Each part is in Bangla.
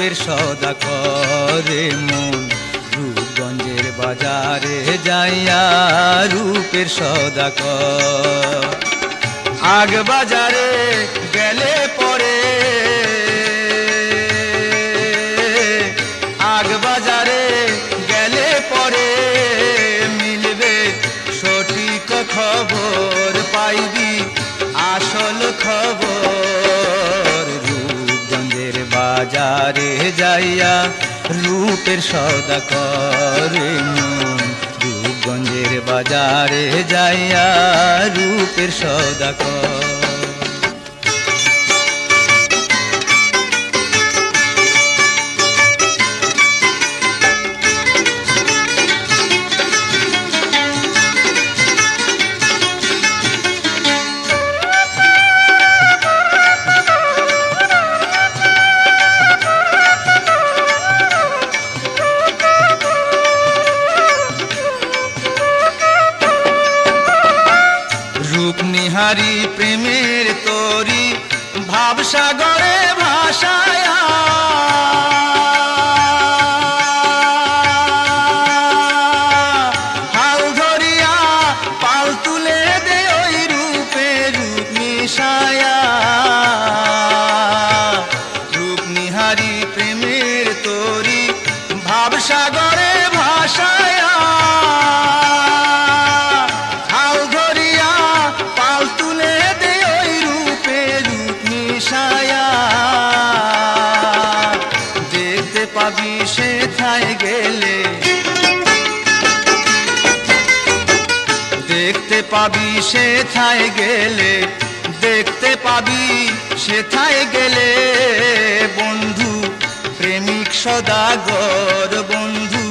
রূপের সওদা করে মন রূপগঞ্জের বাজারে যাইয়া রূপের সওদা কর। আগ বাজারে গেলে পরে আগ বাজারে গেলে পরে মিলবে সঠিক খবর পাইবি আসল খবর। রূপগঞ্জের বাজারে যাইয়া রূপের সওদা করে মন রূপগঞ্জের বাজারে যাইয়া রূপের সওদা কর। রূপনিহারি প্রেমের তরি ভাবসাগরে ভাসায়া হাল ধরিয়া পাল তুলে দে ওই রূপে রূপ মিশায়া। রূপনিহারি প্রেমের তরি ভাবসাগরে ভাসায়া পাবি সেথায় গেলে দেখতে পাবি সেথায় গেলে দেখতে পাবি সেথায় গেলে বন্ধু প্রেমিক সদাগর বন্ধু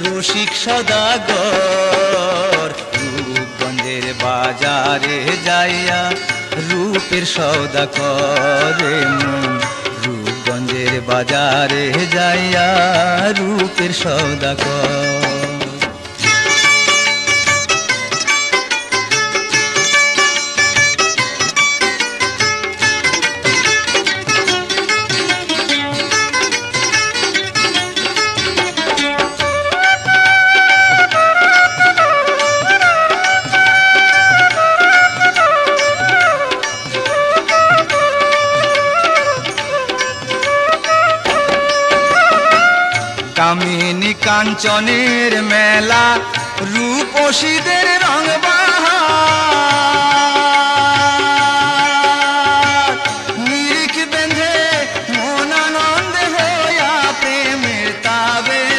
রসিক সদাগর। রূপগঞ্জের বাজারে যাইয়া রূপের সওদা করে মন রূপগঞ্জের বাজারে যাইয়া রূপের সওদা কর। কামিনী কাঞ্চনের মেলা রূপসীদের রং বাহার নিরিখ বেঁধে মন আনন্দে হইয়া প্রেমের তাবেদার।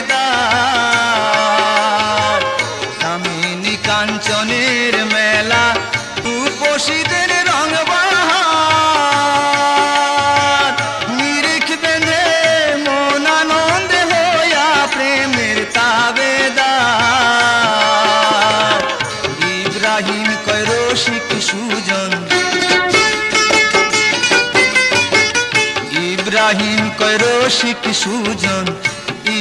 কামিনী কাঞ্চনের মেলা রূপসীদের রং বাহার নিরিখ বেঁধে মন আনন্দে প্রেমের তাবেদার। ইব্রাহিম কয় রসিক সুজন ইব্রাহিম কয় রসিক সুজন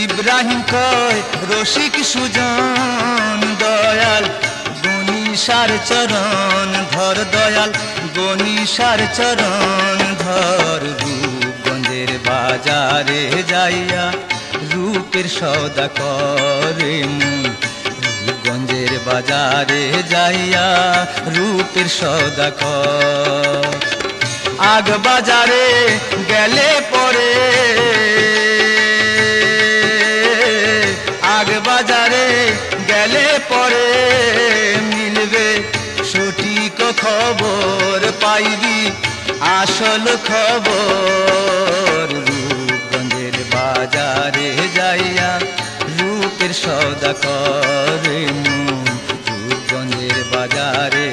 ইব্রাহিম কয় রসিক সুজন দয়াল গণিসার চরণ ধর দয়াল গণিসার চরণ ধর। রূপগঞ্জের বাজারে যাইয়া রূপের সওদা করে মন রূপগঞ্জের বাজারে যাইয়া রূপের সওদা কর। আগ বাজারে গেলে পরে আগ বাজারে গেলে পরে মিলবে সঠিক খবর পাইবি আসল খবর। রূপগঞ্জের বাজারে যাইয়া রূপের সওদা করে মন রূপগঞ্জের বাজারে